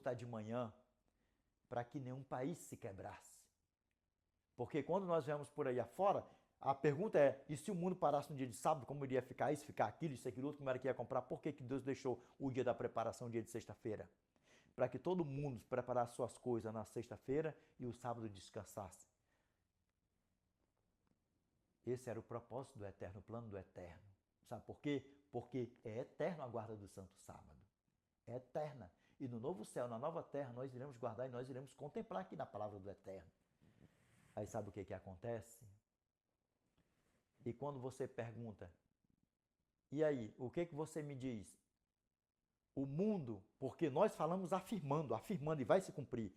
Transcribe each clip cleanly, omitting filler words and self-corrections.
está de manhã para que nenhum país se quebrasse. Porque quando nós viemos por aí afora, a pergunta é, e se o mundo parasse no dia de sábado, como iria ficar isso, ficar aquilo, isso, aquilo outro, como era que ia comprar? Por que Deus deixou o dia da preparação, o dia de sexta-feira? Para que todo mundo preparasse suas coisas na sexta-feira e o sábado descansasse. Esse era o propósito do eterno, o plano do eterno. Sabe por quê? Porque é eterno a guarda do santo sábado. É eterna. E no novo céu, na nova terra, nós iremos guardar e nós iremos contemplar aqui na palavra do eterno. Aí sabe o que acontece? E quando você pergunta, e aí, o que você me diz? O mundo, porque nós falamos afirmando e vai se cumprir.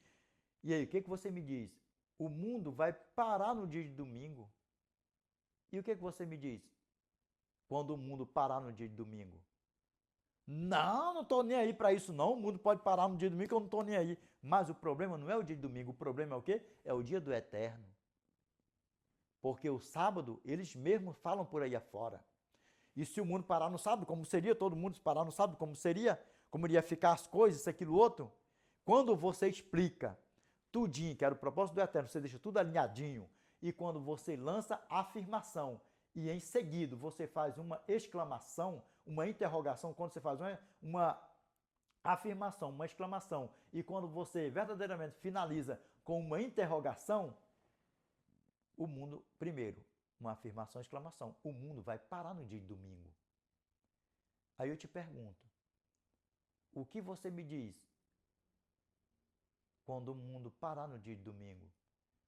E aí, o que você me diz? O mundo vai parar no dia de domingo. E o que você me diz? Quando o mundo parar no dia de domingo? Não estou nem aí para isso não. O mundo pode parar no dia de domingo que eu não estou nem aí. Mas o problema não é o dia de domingo. O problema é o quê? É o dia do eterno. Porque o sábado, eles mesmos falam por aí afora. E se o mundo parar no sábado, como seria? Todo mundo parar no sábado, como seria? Como iria ficar as coisas, isso, aquilo, outro? Quando você explica tudinho, que era o propósito do eterno, você deixa tudo alinhadinho, e quando você lança a afirmação, e em seguida você faz uma exclamação, uma interrogação, quando você faz uma afirmação, uma exclamação, e quando você verdadeiramente finaliza com uma interrogação, o mundo, primeiro, uma afirmação, exclamação, o mundo vai parar no dia de domingo. Aí eu te pergunto, o que você me diz quando o mundo parar no dia de domingo?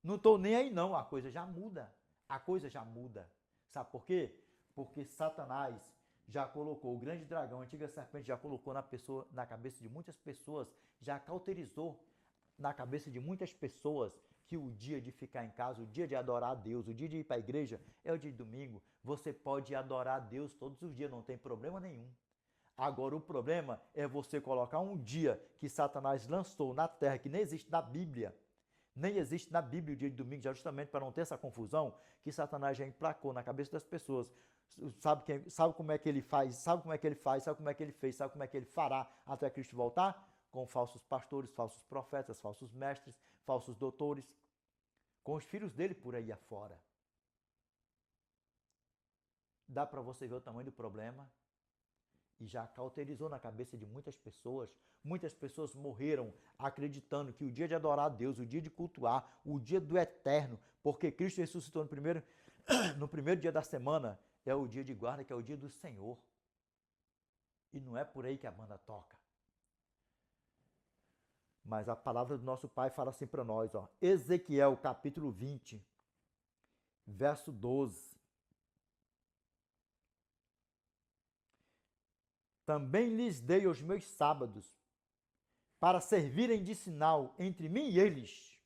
Não estou nem aí não, a coisa já muda. A coisa já muda. Sabe por quê? Porque Satanás já colocou, o grande dragão, a antiga serpente, já colocou na cabeça de muitas pessoas, já cauterizou na cabeça de muitas pessoas que o dia de ficar em casa, o dia de adorar a Deus, o dia de ir para a igreja é o dia de domingo. Você pode adorar a Deus todos os dias, não tem problema nenhum. Agora, o problema é você colocar um dia que Satanás lançou na terra, que nem existe na Bíblia, nem existe na Bíblia o dia de domingo, justamente para não ter essa confusão, que Satanás já emplacou na cabeça das pessoas. Sabe como é que ele faz, sabe como é que ele faz, sabe como é que ele fez, sabe como é que ele fará até Cristo voltar? Com falsos pastores, falsos profetas, falsos mestres, falsos doutores, com os filhos dele por aí afora. Dá para você ver o tamanho do problema? E já cauterizou na cabeça de muitas pessoas. Muitas pessoas morreram acreditando que o dia de adorar a Deus, o dia de cultuar, o dia do eterno, porque Cristo ressuscitou no primeiro dia da semana, é o dia de guarda, que é o dia do Senhor. E não é por aí que a banda toca. Mas a palavra do nosso Pai fala assim para nós, ó, Ezequiel capítulo 20, verso 12. Também lhes dei os meus sábados, para servirem de sinal entre mim e eles.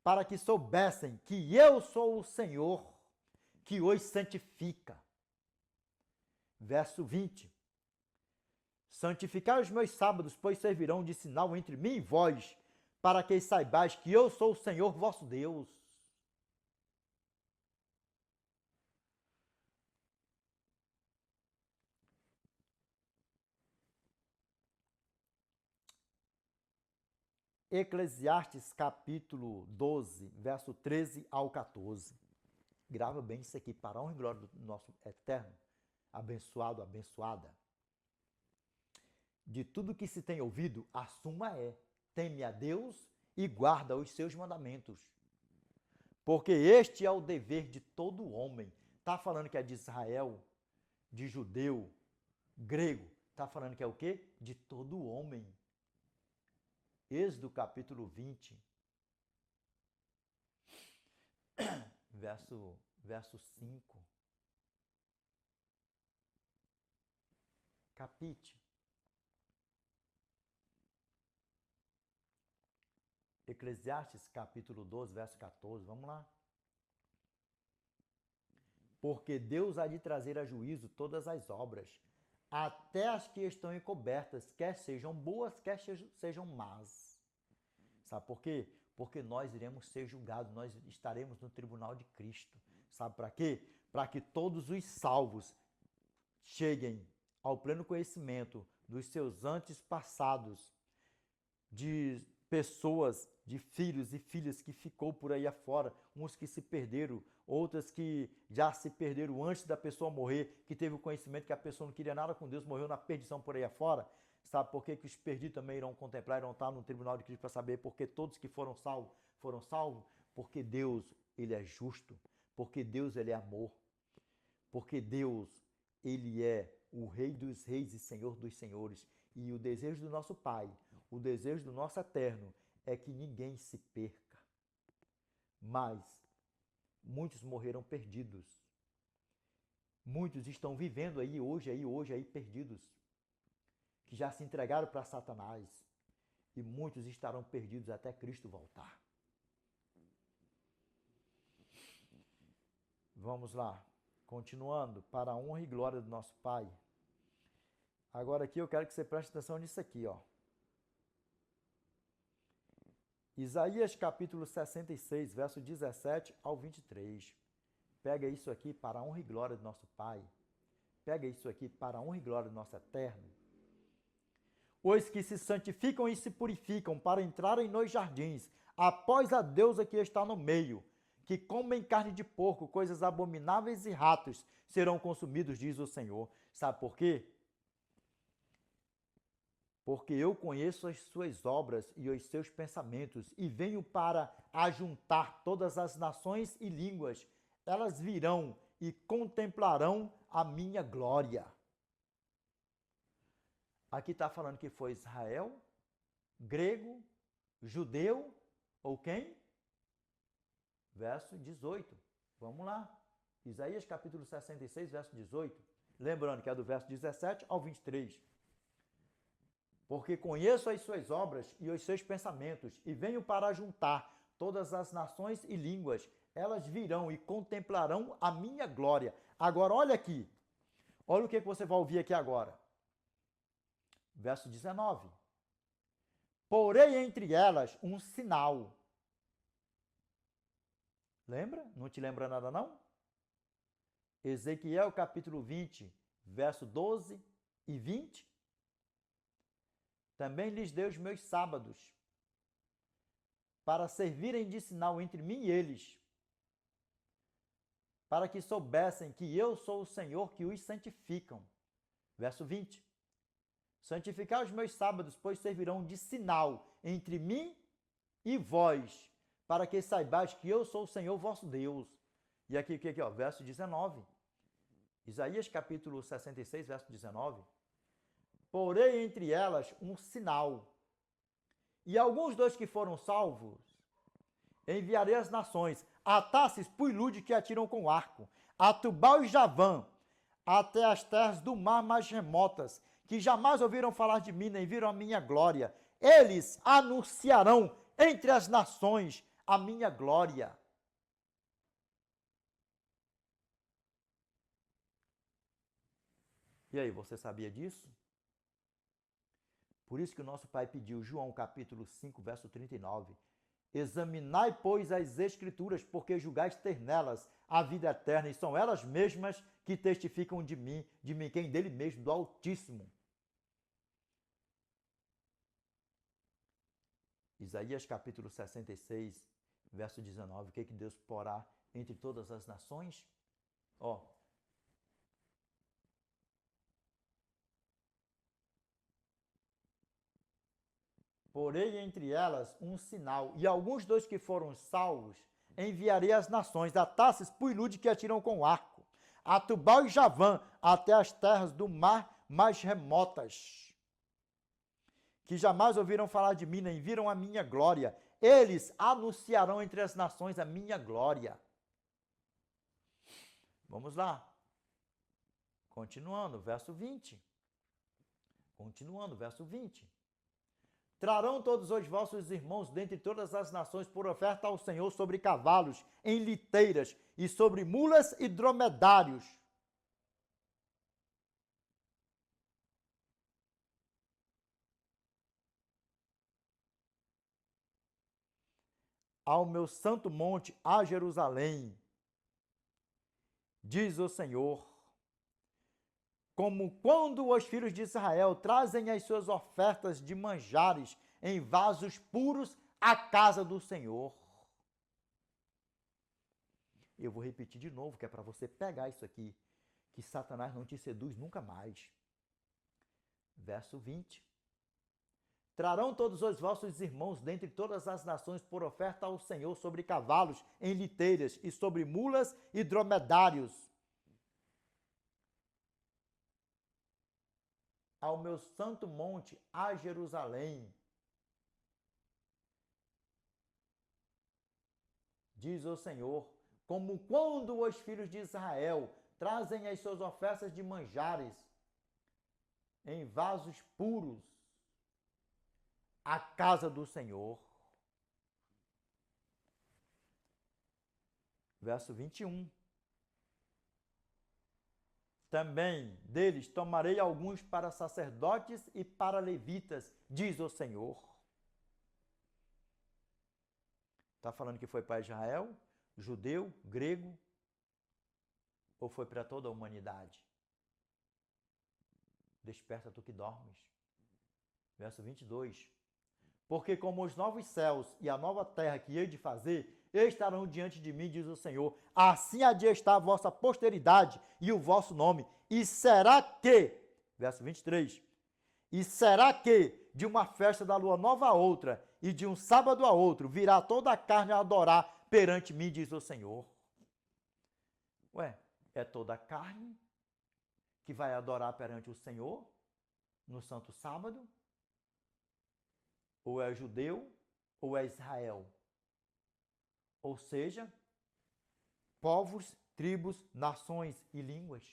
Para que soubessem que eu sou o Senhor, que os santifica. Verso 20. Santificai os meus sábados, pois servirão de sinal entre mim e vós, para que saibais que eu sou o Senhor vosso Deus. Eclesiastes capítulo 12, verso 13 ao 14. Grava bem isso aqui, para a honra e glória do nosso eterno, abençoado, abençoada. De tudo que se tem ouvido, a suma é: teme a Deus e guarda os seus mandamentos. Porque este é o dever de todo homem. Está falando que é de Israel, de judeu, grego. Está falando que é o quê? De todo homem. Êxodo capítulo 20, verso 5. Capite. Eclesiastes capítulo 12, verso 14. Vamos lá. Porque Deus há de trazer a juízo todas as obras, até as que estão encobertas, quer sejam boas, quer sejam más. Sabe por quê? Porque nós iremos ser julgados, nós estaremos no tribunal de Cristo. Sabe para quê? Para que todos os salvos cheguem ao pleno conhecimento dos seus antepassados, de pessoas, de filhos e filhas que ficou por aí afora, uns que se perderam, outras que já se perderam antes da pessoa morrer, que teve o conhecimento que a pessoa não queria nada com Deus, morreu na perdição por aí afora. Sabe por que os perdidos também irão contemplar, irão estar no tribunal de Cristo para saber porque todos que foram salvos? Porque Deus, ele é justo, porque Deus, ele é amor, porque Deus, ele é o Rei dos Reis e Senhor dos Senhores. E o desejo do nosso Pai, o desejo do nosso Eterno é que ninguém se perca. Mas muitos morreram perdidos. Muitos estão vivendo aí hoje perdidos, que já se entregaram para Satanás. E muitos estarão perdidos até Cristo voltar. Vamos lá. Continuando, para a honra e glória do nosso Pai. Agora aqui eu quero que você preste atenção nisso aqui, ó. Isaías capítulo 66, verso 17 ao 23. Pega isso aqui para a honra e glória do nosso Pai. Pega isso aqui para a honra e glória do nosso Eterno. Os que se santificam e se purificam para entrarem nos jardins, após a deusa que está no meio, que comem carne de porco, coisas abomináveis e ratos, serão consumidos, diz o Senhor. Sabe por quê? Porque eu conheço as suas obras e os seus pensamentos, e venho para ajuntar todas as nações e línguas. Elas virão e contemplarão a minha glória. Aqui está falando que foi Israel, grego, judeu ou quem? Verso 18. Vamos lá. Isaías capítulo 66, verso 18. Lembrando que é do verso 17 ao 23. Porque conheço as suas obras e os seus pensamentos, e venho para juntar todas as nações e línguas. Elas virão e contemplarão a minha glória. Agora, olha aqui. Olha o que você vai ouvir aqui agora. Verso 19. Porei entre elas um sinal. Lembra? Não te lembra nada, não? Ezequiel capítulo 20, verso 12 e 20. Também lhes dei os meus sábados, para servirem de sinal entre mim e eles, para que soubessem que eu sou o Senhor que os santificam. Verso 20. Santificai os meus sábados, pois servirão de sinal entre mim e vós, para que saibais que eu sou o Senhor vosso Deus. E aqui, ó, verso 19. Isaías capítulo 66, verso 19. Porei entre elas um sinal, e alguns dos que foram salvos enviarei às nações, a Tarsis, Puilude, que atiram com arco, a Tubal e Javã, até as terras do mar mais remotas, que jamais ouviram falar de mim, nem viram a minha glória. Eles anunciarão entre as nações a minha glória. E aí, você sabia disso? Por isso que o nosso Pai pediu, João capítulo 5, verso 39, examinai, pois, as Escrituras, porque julgais ter nelas a vida eterna, e são elas mesmas que testificam de mim quem? Dele mesmo, do Altíssimo. Isaías capítulo 66, verso 19, o que Deus porá entre todas as nações? Porei entre elas um sinal, e alguns dos que foram salvos enviarei às nações, a Tarsis, Puilude, que atiram com arco, a Tubal e Javã, até as terras do mar mais remotas, que jamais ouviram falar de mim, nem viram a minha glória. Eles anunciarão entre as nações a minha glória. Vamos lá. Continuando, verso 20. Trarão todos os vossos irmãos dentre todas as nações por oferta ao Senhor sobre cavalos, em liteiras, e sobre mulas e dromedários. Ao meu santo monte, a Jerusalém, diz o Senhor. como quando os filhos de Israel trazem as suas ofertas de manjares em vasos puros à casa do Senhor. Eu vou repetir de novo, que é para você pegar isso aqui, que Satanás não te seduz nunca mais. Verso 20. Trarão todos os vossos irmãos dentre todas as nações por oferta ao Senhor sobre cavalos em liteiras e sobre mulas e dromedários, ao meu santo monte, a Jerusalém. Diz o Senhor, como quando os filhos de Israel trazem as suas ofertas de manjares em vasos puros à casa do Senhor. Verso 21. Também deles tomarei alguns para sacerdotes e para levitas, diz o Senhor. Está falando que foi para Israel, judeu, grego, ou foi para toda a humanidade? Desperta tu que dormes. Verso 22. Porque como os novos céus e a nova terra que hei de fazer estarão diante de mim, diz o Senhor, assim há de estar a vossa posteridade e o vosso nome. E será que, verso 23, e será que de uma festa da lua nova a outra e de um sábado a outro virá toda a carne a adorar perante mim, diz o Senhor. Ué, é toda a carne que vai adorar perante o Senhor no santo sábado? Ou é judeu ou é Israel? Ou seja, povos, tribos, nações e línguas.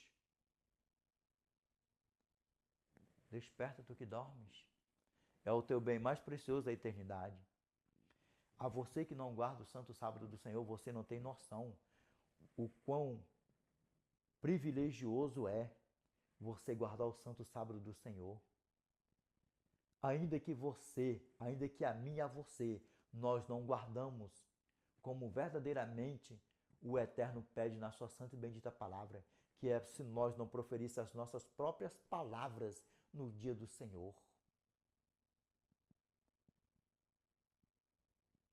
Desperta tu que dormes. É o teu bem mais precioso da eternidade. A você que não guarda o santo sábado do Senhor, você não tem noção o quão privilegioso é você guardar o santo sábado do Senhor. Ainda que a mim e a você, nós não guardamos como verdadeiramente o Eterno pede na sua santa e bendita palavra, que é se nós não proferíssemos as nossas próprias palavras no dia do Senhor.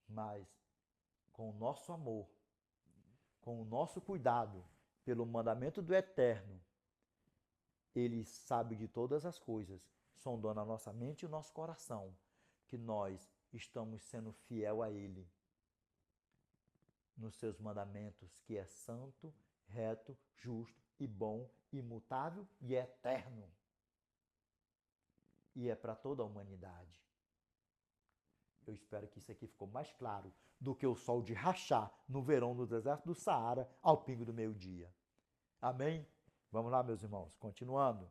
Mas com o nosso amor, com o nosso cuidado pelo mandamento do Eterno, Ele sabe de todas as coisas, sondando a nossa mente e o nosso coração, que nós estamos sendo fiel a Ele nos seus mandamentos, que é santo, reto, justo e bom, imutável e eterno. E é para toda a humanidade. Eu espero que isso aqui ficou mais claro do que o sol de rachar no verão no deserto do Saara ao pingo do meio-dia. Amém? Vamos lá, meus irmãos, continuando.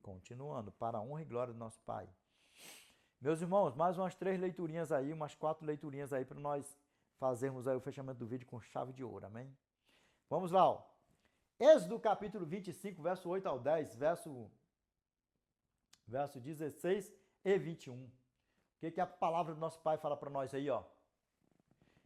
Continuando, para a honra e glória do nosso Pai. Meus irmãos, mais umas 3 leiturinhas aí, umas 4 leiturinhas aí para nós fazermos aí o fechamento do vídeo com chave de ouro, amém? Vamos lá, ó. Êxodo capítulo 25, verso 8 ao 10, verso 16 e 21. O que a palavra do nosso Pai fala para nós aí, ó?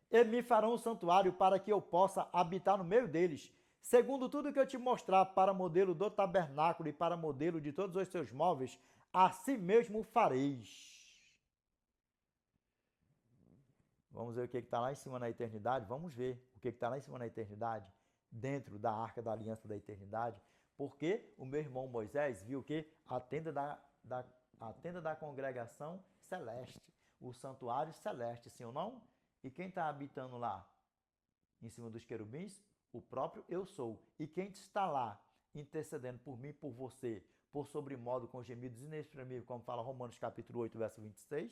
E me farão um santuário para que eu possa habitar no meio deles, segundo tudo que eu te mostrar para modelo do tabernáculo e para modelo de todos os seus móveis, assim mesmo fareis. Vamos ver o que está lá em cima na eternidade? Vamos ver o que está lá em cima na eternidade, dentro da arca da aliança da eternidade, porque o meu irmão Moisés viu o quê? A tenda da congregação celeste, o santuário celeste, sim ou não? E quem está habitando lá? Em cima dos querubins? O próprio eu sou. E quem está lá intercedendo por mim e por você, por sobremodo com gemidos inexprimíveis, como fala Romanos capítulo 8, verso 26?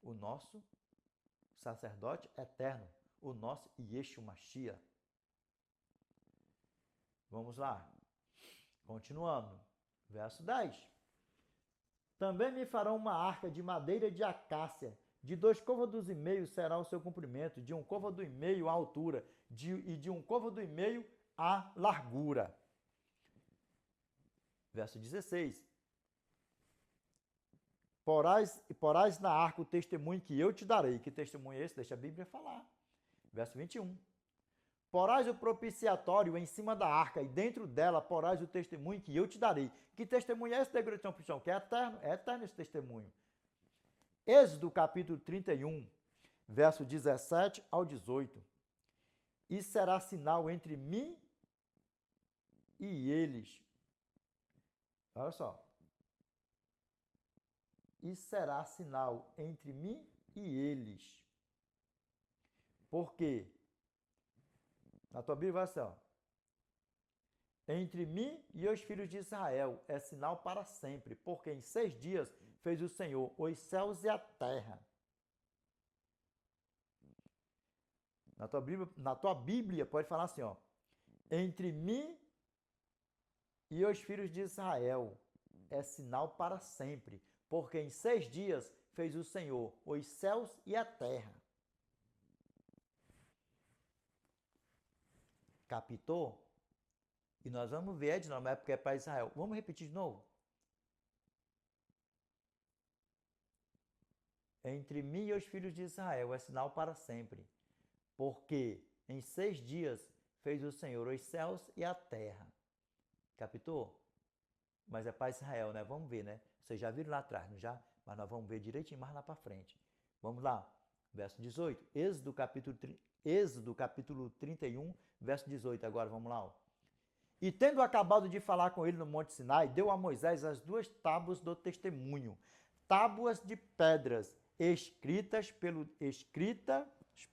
O nosso sacerdote eterno, o nosso Yeshua Mashiach. Vamos lá. Continuando. Verso 10. Também me farão uma arca de madeira de acácia, de 2 côvados e meio será o seu comprimento, de 1 côvado e meio a altura, e de 1 côvado e meio a largura. Verso 16. Porás na arca o testemunho que eu te darei. Que testemunho é esse? Deixa a Bíblia falar. Verso 21. Porás o propiciatório em cima da arca, e dentro dela porás o testemunho que eu te darei. Que testemunho é esse da igreja de São Cristão? Que é eterno esse testemunho. Êxodo capítulo 31, verso 17 ao 18. E será sinal entre mim e eles. Olha só. E será sinal entre mim e eles. Porque na tua Bíblia vai assim, ó. Entre mim e os filhos de Israel é sinal para sempre, porque em 6 dias fez o Senhor os céus e a terra. Na tua Bíblia pode falar assim, ó. Entre mim e os filhos de Israel é sinal para sempre, porque em 6 dias fez o Senhor os céus e a terra. Captou? E nós vamos ver de novo, porque é para Israel. Vamos repetir de novo? Entre mim e os filhos de Israel é sinal para sempre, porque em 6 dias fez o Senhor os céus e a terra. Captou? Mas é para Israel, né? Vamos ver, né? Vocês já viram lá atrás, não já? Mas nós vamos ver direitinho mais lá para frente. Vamos lá. Verso 18. Êxodo capítulo 31, verso 18. Agora vamos lá. Ó. E tendo acabado de falar com ele no Monte Sinai, deu a Moisés as 2 tábuas do testemunho, tábuas de pedras, escritas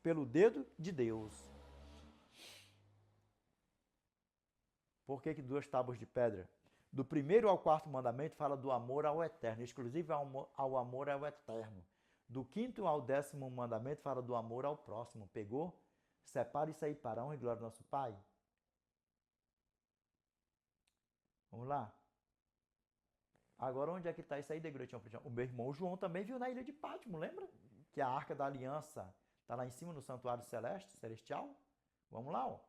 pelo dedo de Deus. Por que 2 tábuas de pedra? Do 1º ao 4º mandamento fala do amor ao eterno, exclusivo ao amor ao eterno. Do 5º ao 10º mandamento fala do amor ao próximo. Pegou? Separa isso aí para a honra e glória do nosso Pai. Vamos lá. Agora, onde é que está isso aí da igreja? O meu irmão João também viu na ilha de Pátimo, lembra? Que a Arca da Aliança está lá em cima no santuário celestial. Vamos lá, ó.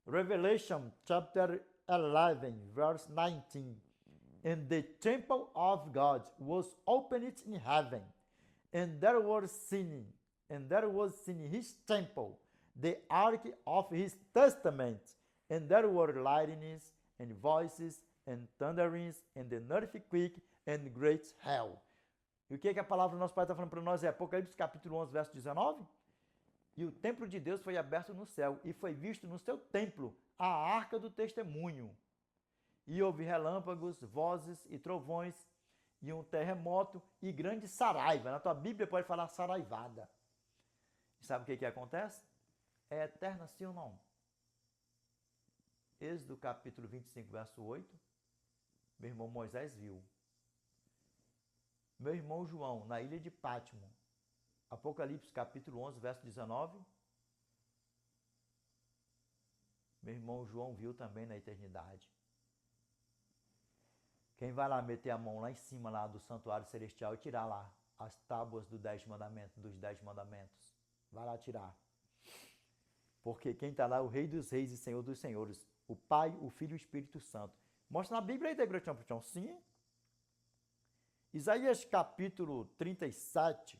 Revelation chapter 11, verse 19. And the temple of God was opened in heaven, and there was seen his temple, the ark of his testament, and there were lightnings and voices and thunderings and the earthquake and great hail. E o que a palavra do nosso Pai está falando para nós é Apocalipse capítulo 11, verso 19? E o templo de Deus foi aberto no céu, e foi visto no seu templo a arca do testemunho. E houve relâmpagos, vozes e trovões, e um terremoto e grande saraiva. Na tua Bíblia pode falar saraivada. E sabe o que acontece? É eterna sim ou não? Êxodo capítulo 25, verso 8. Meu irmão Moisés viu. Meu irmão João, na ilha de Pátimo. Apocalipse capítulo 11, verso 19. Meu irmão João viu também na eternidade. Quem vai lá meter a mão lá em cima lá do santuário celestial e tirar lá as tábuas dos 10 mandamentos. Vai lá tirar. Porque quem está lá é o Rei dos Reis e Senhor dos Senhores. O Pai, o Filho e o Espírito Santo. Mostra na Bíblia aí da igreja de São Cristão. Sim. Isaías capítulo 37,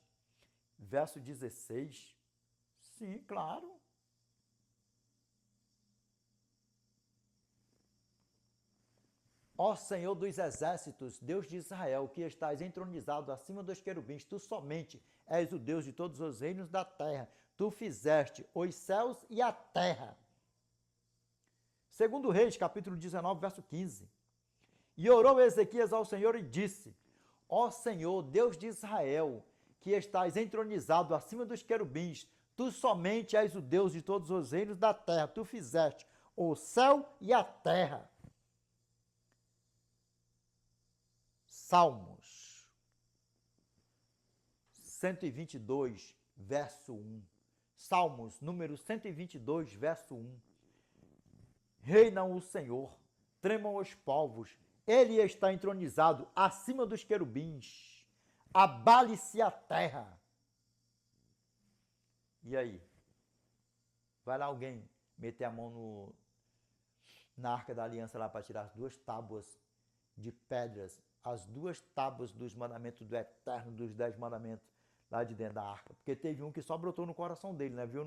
verso 16. Sim, claro. Ó Senhor dos exércitos, Deus de Israel, que estás entronizado acima dos querubins, tu somente és o Deus de todos os reinos da terra. Tu fizeste os céus e a terra. Segundo Reis, capítulo 19, verso 15. E orou Ezequias ao Senhor e disse: Ó Senhor, Deus de Israel, que estás entronizado acima dos querubins, tu somente és o Deus de todos os reinos da terra. Tu fizeste o céu e a terra. Salmos 122, verso 1. Salmos número 122, verso 1. Reinam o Senhor, tremam os povos, ele está entronizado acima dos querubins, abale-se a terra. E aí? Vai lá alguém meter a mão na Arca da Aliança lá para tirar as 2 tábuas de pedras as 2 tábuas dos mandamentos do Eterno, dos 10 mandamentos, lá de dentro da arca. Porque teve um que só brotou no coração dele, né? Viu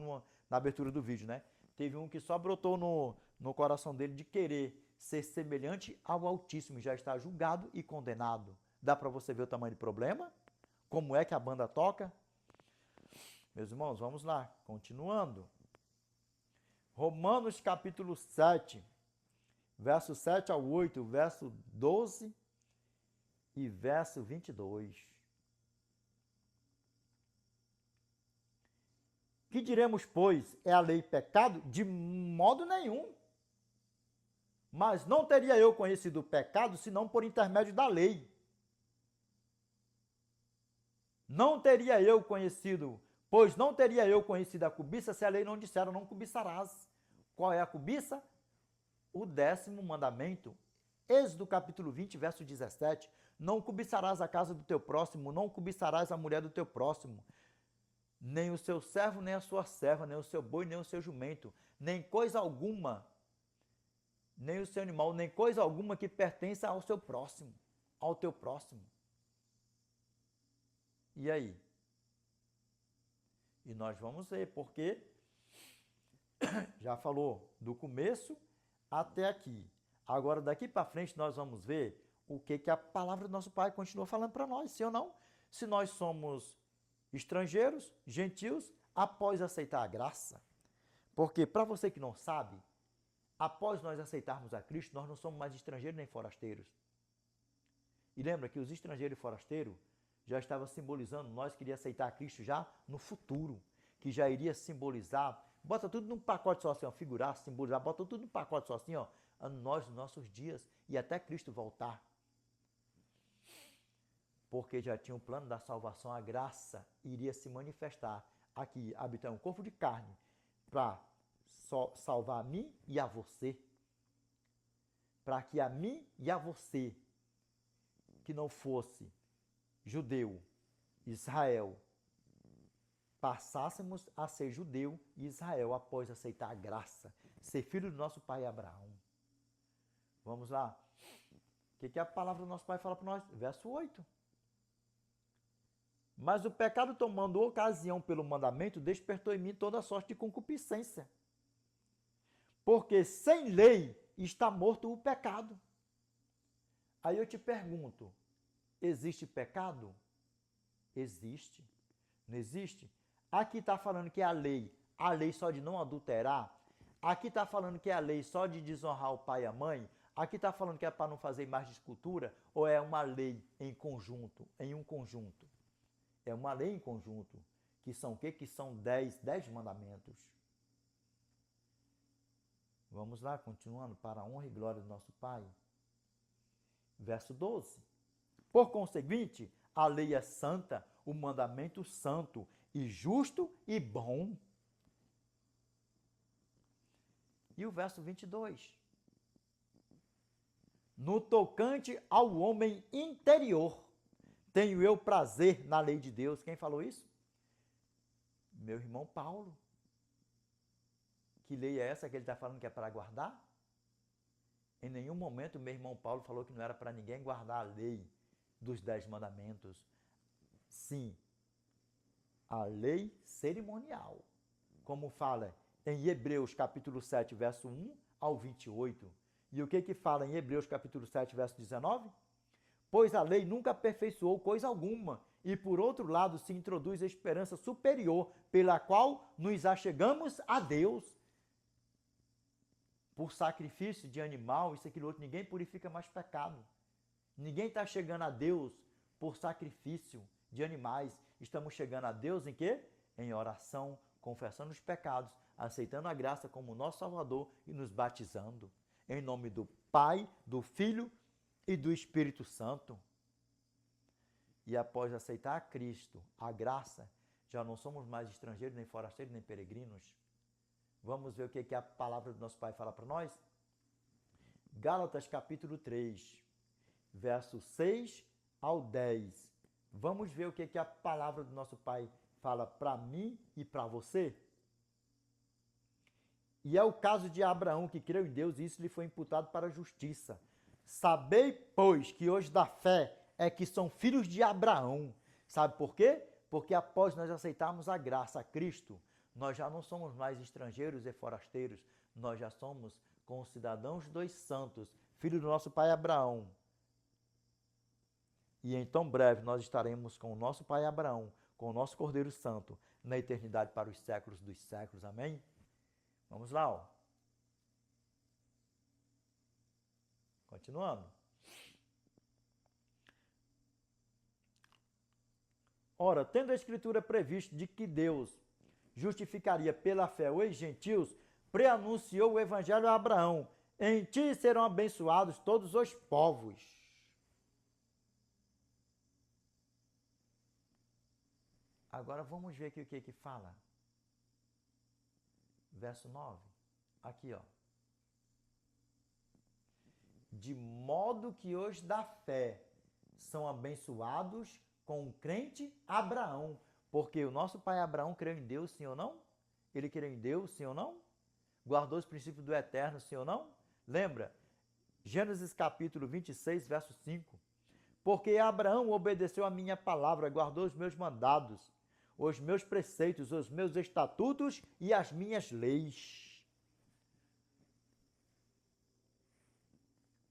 na abertura do vídeo, né? Teve um que só brotou no coração dele de querer ser semelhante ao Altíssimo, já está julgado e condenado. Dá para você ver o tamanho do problema? Como é que a banda toca? Meus irmãos, vamos lá, continuando. Romanos capítulo 7, verso 7 ao 8, verso 12 e verso 22. Que diremos, pois, é a lei pecado? De modo nenhum. Mas não teria eu conhecido o pecado, senão por intermédio da lei. Não teria eu conhecido, pois não teria eu conhecido a cobiça, se a lei não dissera, não cobiçarás. Qual é a cobiça? O 10º mandamento. Êxodo capítulo 20, verso 17. Não cobiçarás a casa do teu próximo, não cobiçarás a mulher do teu próximo, nem o seu servo, nem a sua serva, nem o seu boi, nem o seu jumento, nem coisa alguma, nem o seu animal, nem coisa alguma que pertença ao seu próximo, ao teu próximo. E aí? E nós vamos ver, porque já falou do começo até aqui. Agora, daqui para frente, nós vamos ver o que a palavra do nosso Pai continua falando para nós, sim ou não? Se nós somos estrangeiros, gentios, após aceitar a graça. Porque, para você que não sabe, após nós aceitarmos a Cristo, nós não somos mais estrangeiros nem forasteiros. E lembra que os estrangeiros e forasteiros já estavam simbolizando, nós queríamos aceitar a Cristo já no futuro, que já iria simbolizar, bota tudo num pacote só assim, ó, figurar, simbolizar, bota tudo num pacote só assim, ó, nós, nos nossos dias, e até Cristo voltar. Porque já tinha um plano da salvação, a graça iria se manifestar aqui, habitar um corpo de carne, para salvar a mim e a você. Para que a mim e a você, que não fosse judeu, Israel, passássemos a ser judeu e Israel após aceitar a graça, ser filho do nosso pai Abraão. Vamos lá. O que a palavra do nosso pai fala para nós? Verso 8. Mas o pecado, tomando ocasião pelo mandamento, despertou em mim toda sorte de concupiscência. Porque sem lei está morto o pecado. Aí eu te pergunto, existe pecado? Existe. Não existe? Aqui está falando que a lei só de não adulterar. Aqui está falando que é a lei só de desonrar o pai e a mãe. Aqui está falando que é para não fazer mais de escultura. Ou é uma lei em conjunto, em um conjunto? É uma lei em conjunto, que são o quê? Que são 10 mandamentos. Vamos lá, continuando, para a honra e glória do nosso Pai. Verso 12. Por conseguinte, a lei é santa, o mandamento santo, e justo e bom. E o verso 22. No tocante ao homem interior, tenho eu prazer na lei de Deus. Quem falou isso? Meu irmão Paulo. Que lei é essa que ele está falando que é para guardar? Em nenhum momento meu irmão Paulo falou que não era para ninguém guardar a lei dos 10 mandamentos. Sim, a lei cerimonial. Como fala em Hebreus capítulo 7, verso 1 ao 28. E o que fala em Hebreus capítulo 7, verso 19? Pois a lei nunca aperfeiçoou coisa alguma, e por outro lado se introduz a esperança superior, pela qual nos achegamos a Deus. Por sacrifício de animal, isso, aquilo, outro, ninguém purifica mais pecado. Ninguém está chegando a Deus por sacrifício de animais. Estamos chegando a Deus em quê? Em oração, confessando os pecados, aceitando a graça como nosso Salvador e nos batizando. Em nome do Pai, do Filho e do Espírito Santo. E após aceitar a Cristo, a graça, já não somos mais estrangeiros, nem forasteiros, nem peregrinos. Vamos ver o que a palavra do nosso Pai fala para nós? Gálatas capítulo 3, versos 6 ao 10. Vamos ver o que a palavra do nosso Pai fala para mim e para você? E é o caso de Abraão, que creu em Deus, e isso lhe foi imputado para a justiça. Sabei, pois, que hoje da fé é que são filhos de Abraão. Sabe por quê? Porque após nós aceitarmos a graça a Cristo, nós já não somos mais estrangeiros e forasteiros, nós já somos concidadãos dos santos, filhos do nosso pai Abraão. E em tão breve nós estaremos com o nosso pai Abraão, com o nosso Cordeiro Santo, na eternidade para os séculos dos séculos. Amém? Vamos lá, ó. Continuando. Ora, tendo a Escritura previsto de que Deus justificaria pela fé os gentios, preanunciou o Evangelho a Abraão. Em ti serão abençoados todos os povos. Agora vamos ver aqui o que fala. Verso 9. Aqui, ó. De modo que os da fé são abençoados com o crente Abraão. Porque o nosso pai Abraão creu em Deus, sim ou não? Ele creu em Deus, sim ou não? Guardou os princípios do eterno, sim ou não? Lembra? Gênesis capítulo 26, verso 5. Porque Abraão obedeceu a minha palavra, guardou os meus mandados, os meus preceitos, os meus estatutos e as minhas leis.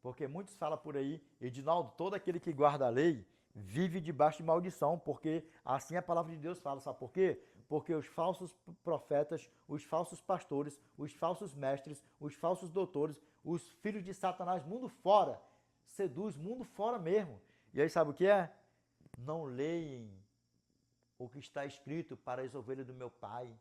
Porque muitos falam por aí, Edinaldo, todo aquele que guarda a lei vive debaixo de maldição, porque assim a palavra de Deus fala. Sabe por quê? Porque os falsos profetas, os falsos pastores, os falsos mestres, os falsos doutores, os filhos de Satanás, mundo fora, seduz mundo fora mesmo. E aí sabe o que é? Não leem o que está escrito para as ovelhas do meu pai.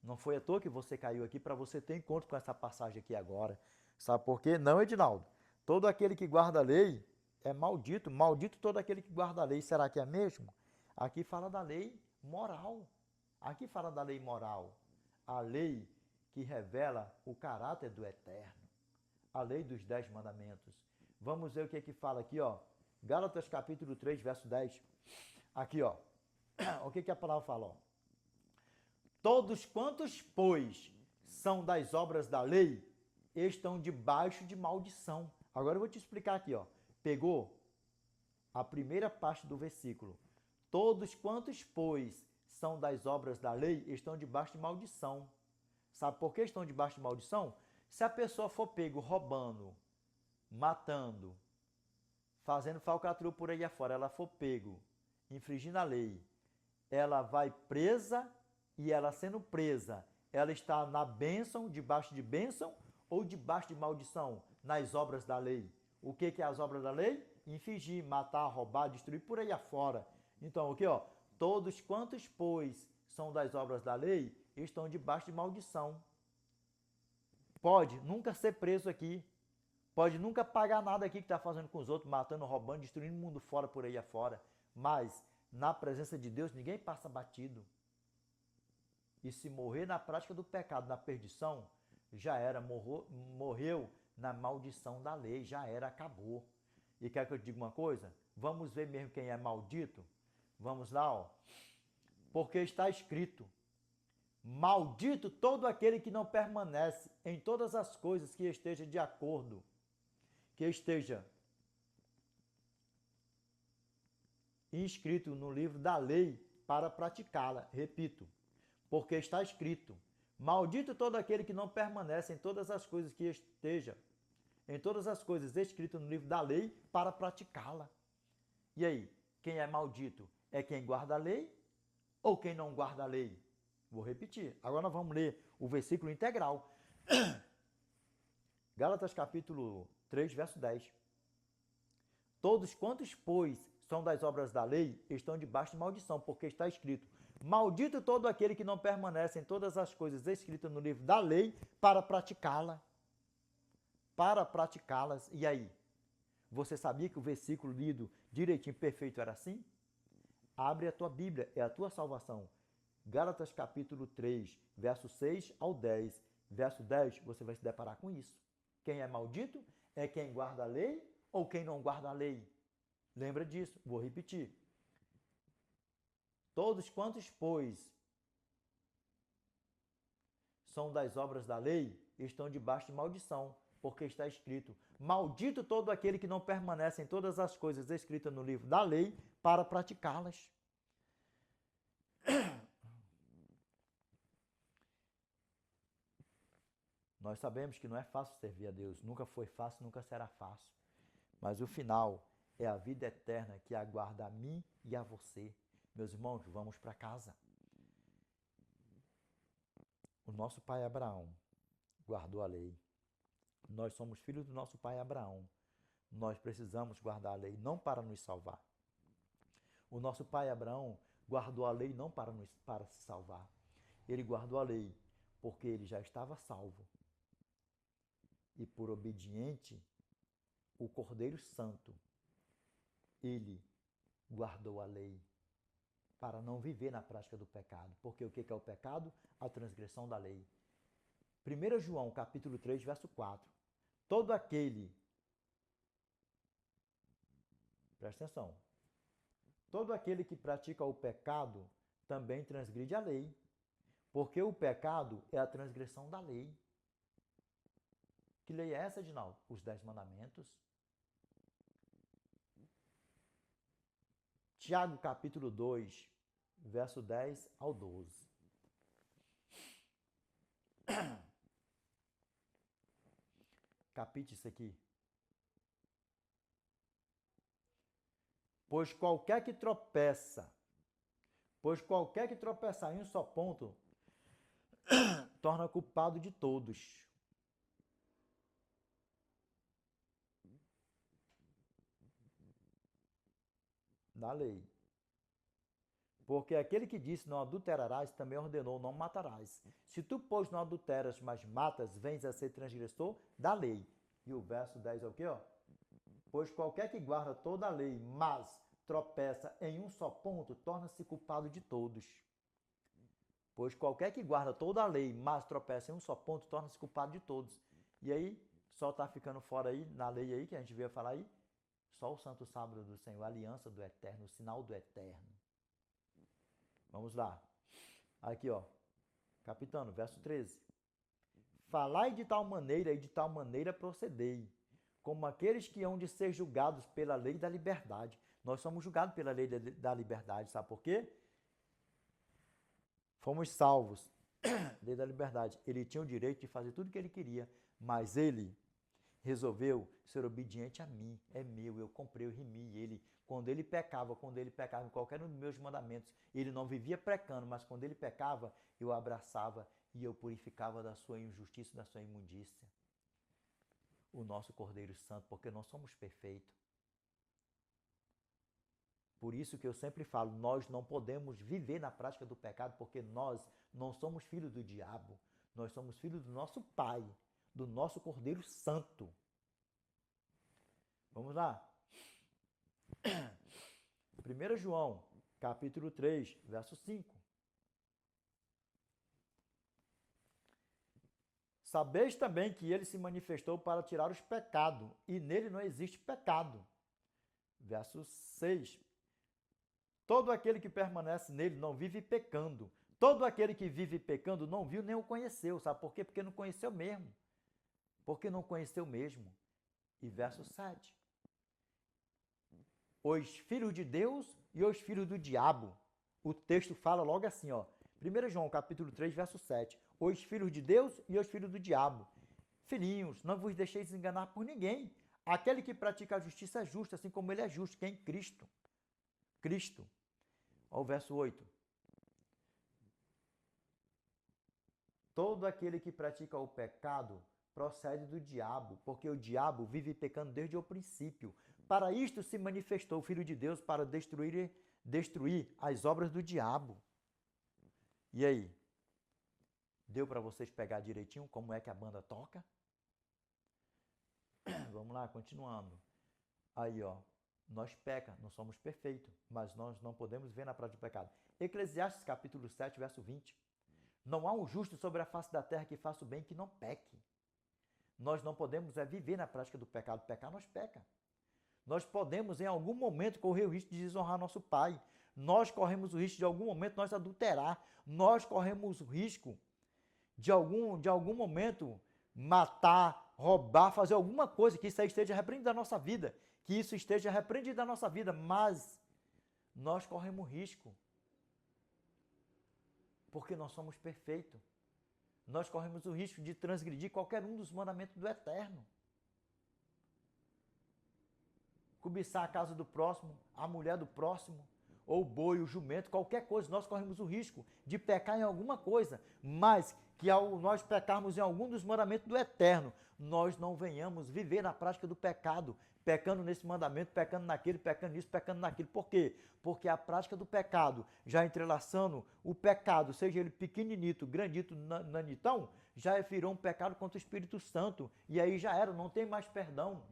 Não foi à toa que você caiu aqui para você ter encontro com essa passagem aqui agora. Sabe por quê? Não, Edinaldo. Todo aquele que guarda a lei é maldito. Maldito todo aquele que guarda a lei. Será que é mesmo? Aqui fala da lei moral. Aqui fala da lei moral. A lei que revela o caráter do eterno. A lei dos 10 mandamentos. Vamos ver o que é que fala aqui, ó. Gálatas capítulo 3, verso 10. Aqui, ó. O que a palavra fala, ó? Todos quantos, pois, são das obras da lei, estão debaixo de maldição. Agora eu vou te explicar aqui, ó. Pegou a primeira parte do versículo. Todos quantos, pois, são das obras da lei, estão debaixo de maldição. Sabe por que estão debaixo de maldição? Se a pessoa for pego roubando, matando, fazendo falcatrua por aí afora, ela for pego, infringindo a lei, ela vai presa e ela sendo presa, ela está na bênção, debaixo de bênção ou debaixo de maldição? Nas obras da lei. O que é as obras da lei? Infringir, matar, roubar, destruir por aí afora. Então, o que, ó? Todos quantos, pois, são das obras da lei, estão debaixo de maldição. Pode nunca ser preso aqui. Pode nunca pagar nada aqui que está fazendo com os outros, matando, roubando, destruindo o mundo fora por aí afora. Mas, na presença de Deus, ninguém passa batido. E se morrer na prática do pecado, na perdição, já era, morreu na maldição da lei, já era, acabou. E quer que eu te diga uma coisa? Vamos ver mesmo quem é maldito? Vamos lá, ó. Porque está escrito: maldito todo aquele que não permanece em todas as coisas que esteja de acordo, que esteja inscrito no livro da lei para praticá-la. Repito, porque está escrito: maldito todo aquele que não permanece em todas as coisas que esteja, em todas as coisas escritas no livro da lei para praticá-la. E aí, quem é maldito? É quem guarda a lei ou quem não guarda a lei? Vou repetir. Agora nós vamos ler o versículo integral. Gálatas capítulo 3, verso 10. Todos quantos, pois, são das obras da lei, estão debaixo de maldição, porque está escrito: maldito todo aquele que não permanece em todas as coisas escritas no livro da lei para praticá-la. Para praticá-las. E aí? Você sabia que o versículo lido direitinho, perfeito, era assim? Abre a tua Bíblia, é a tua salvação. Gálatas capítulo 3, verso 6 ao 10. Verso 10, você vai se deparar com isso. Quem é maldito é quem guarda a lei ou quem não guarda a lei? Lembra disso, vou repetir. Todos quantos, pois, são das obras da lei, estão debaixo de maldição, porque está escrito: maldito todo aquele que não permanece em todas as coisas escritas no livro da lei para praticá-las. Nós sabemos que não é fácil servir a Deus, nunca foi fácil, nunca será fácil. Mas o final é a vida eterna que aguarda a mim e a você. Meus irmãos, vamos para casa. O nosso pai Abraão guardou a lei. Nós somos filhos do nosso pai Abraão. Nós precisamos guardar a lei, não para nos salvar. O nosso pai Abraão guardou a lei não para se salvar. Ele guardou a lei porque ele já estava salvo. E por obediente, o Cordeiro Santo, ele guardou a lei para não viver na prática do pecado. Porque o que é o pecado? A transgressão da lei. 1 João, capítulo 3, verso 4. Todo aquele, presta atenção, todo aquele que pratica o pecado também transgride a lei. Porque o pecado é a transgressão da lei. Que lei é essa, Edinaldo? Os 10 mandamentos. Tiago, capítulo 2, verso 10 ao 12. Capite isso aqui. Pois qualquer que tropeçar em um só ponto, torna culpado de todos. Da lei. Porque aquele que disse não adulterarás, também ordenou não matarás. Se tu, pois, não adulteras, mas matas, vens a ser transgressor da lei. E o verso 10 é o quê? Pois qualquer que guarda toda a lei, mas tropeça em um só ponto, torna-se culpado de todos. Pois qualquer que guarda toda a lei, mas tropeça em um só ponto, torna-se culpado de todos. E aí, só está ficando fora aí, na lei aí, que a gente veio falar aí, só o santo sábado do Senhor, a aliança do eterno, o sinal do eterno. Vamos lá. Aqui, capitano, verso 13. Falai de tal maneira e de tal maneira procedei, como aqueles que hão de ser julgados pela lei da liberdade. Nós somos julgados pela lei da liberdade, sabe por quê? Fomos salvos. Lei da liberdade. Ele tinha o direito de fazer tudo o que ele queria, mas ele resolveu ser obediente a mim. É meu, eu comprei, eu remi ele. Quando ele pecava em qualquer um dos meus mandamentos, ele não vivia pecando, mas quando ele pecava, eu abraçava e eu purificava da sua injustiça, da sua imundícia. O nosso Cordeiro Santo, porque nós somos perfeitos. Por isso que eu sempre falo, nós não podemos viver na prática do pecado, porque nós não somos filhos do diabo, nós somos filhos do nosso Pai, do nosso Cordeiro Santo. Vamos lá. 1 João, capítulo 3, verso 5. Sabeis também que ele se manifestou para tirar os pecados, e nele não existe pecado. Verso 6. Todo aquele que permanece nele não vive pecando. Todo aquele que vive pecando não viu nem o conheceu. Sabe por quê? Porque não conheceu mesmo. Porque não conheceu mesmo. E verso 7. Os filhos de Deus e os filhos do diabo. O texto fala logo assim, 1 João, capítulo 3, verso 7. Os filhos de Deus e os filhos do diabo. Filhinhos, não vos deixeis enganar por ninguém. Aquele que pratica a justiça é justo, assim como ele é justo, que é em Cristo. Cristo. Olha o verso 8. Todo aquele que pratica o pecado procede do diabo, porque o diabo vive pecando desde o princípio. Para isto se manifestou o Filho de Deus, para destruir as obras do diabo. E aí? Deu para vocês pegar direitinho como é que a banda toca? Vamos lá, continuando. Aí, nós peca, não somos perfeitos, mas nós não podemos ver na prática do pecado. Eclesiastes capítulo 7, verso 20. Não há um justo sobre a face da terra que faça o bem e que não peque. Nós não podemos viver na prática do pecado. Pecar, nós peca. Nós podemos, em algum momento, correr o risco de desonrar nosso pai. Nós corremos o risco de, algum momento, nós adulterar. Nós corremos o risco de algum momento, matar, roubar, fazer alguma coisa que isso aí esteja repreendido da nossa vida, que isso esteja repreendido da nossa vida, mas nós corremos risco, porque nós somos perfeitos. Nós corremos o risco de transgredir qualquer um dos mandamentos do Eterno. Cobiçar a casa do próximo, a mulher do próximo, ou o boi, o jumento, qualquer coisa, nós corremos o risco de pecar em alguma coisa, mas que ao nós pecarmos em algum dos mandamentos do Eterno, nós não venhamos viver na prática do pecado, pecando nesse mandamento, pecando naquele, pecando nisso, pecando naquilo. Por quê? Porque a prática do pecado, já entrelaçando o pecado, seja ele pequeninito, grandito, nanitão, já virou um pecado contra o Espírito Santo, e aí já era, não tem mais perdão.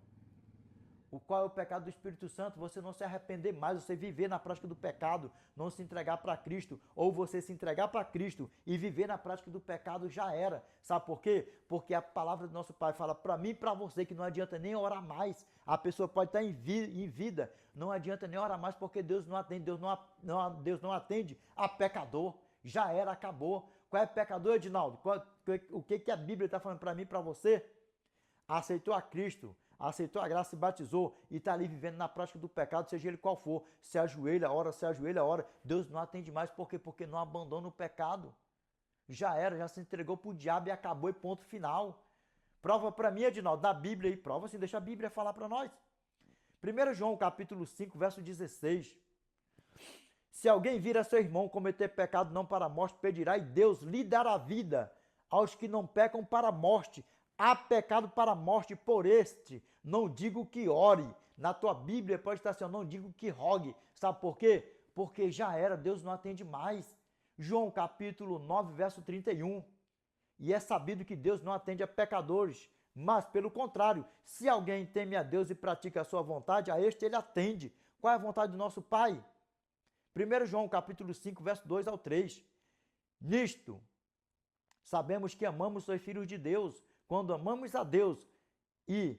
Qual é o pecado do Espírito Santo? Você não se arrepender mais, você viver na prática do pecado, não se entregar para Cristo, ou você se entregar para Cristo e viver na prática do pecado já era. Sabe por quê? Porque a palavra do nosso Pai fala para mim e para você que não adianta nem orar mais. A pessoa pode estar em vida, não adianta nem orar mais porque Deus não atende, Deus não atende a pecador. Já era, acabou. Qual é pecador, Edinaldo? O que a Bíblia está falando para mim e para você? Aceitou a Cristo, aceitou a graça, se batizou e está ali vivendo na prática do pecado, seja ele qual for, se ajoelha, ora, Deus não atende mais, por quê? Porque não abandona o pecado. Já era, já se entregou para o diabo e acabou e ponto final. Prova para mim, Edinaldo, da Bíblia aí, prova assim, deixa a Bíblia falar para nós. 1 João capítulo 5, verso 16. Se alguém vir a seu irmão cometer pecado não para a morte, pedirá e Deus lhe dará vida aos que não pecam para a morte. Há pecado para a morte, por este não digo que ore. Na tua Bíblia pode estar assim, não digo que rogue. Sabe por quê? Porque já era, Deus não atende mais. João capítulo 9, verso 31. E é sabido que Deus não atende a pecadores, mas pelo contrário, se alguém teme a Deus e pratica a sua vontade, a este ele atende. Qual é a vontade do nosso Pai? 1 João capítulo 5, verso 2 ao 3. Nisto, sabemos que amamos os filhos de Deus, quando amamos a Deus e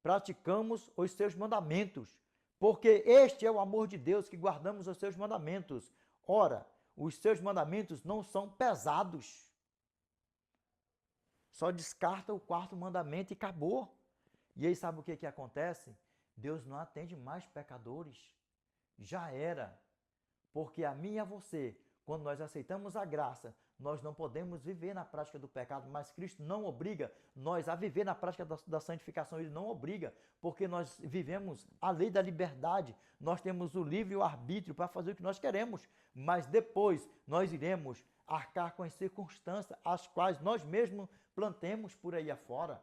praticamos os seus mandamentos, porque este é o amor de Deus, que guardamos os seus mandamentos. Ora, os seus mandamentos não são pesados. Só descarta o quarto mandamento e acabou. E aí sabe o que acontece? Deus não atende mais pecadores. Já era. Porque a mim e a você, quando nós aceitamos a graça, nós não podemos viver na prática do pecado, mas Cristo não obriga nós a viver na prática da santificação, Ele não obriga, porque nós vivemos a lei da liberdade, nós temos o livre e o arbítrio para fazer o que nós queremos, mas depois nós iremos arcar com as circunstâncias as quais nós mesmos plantemos por aí afora.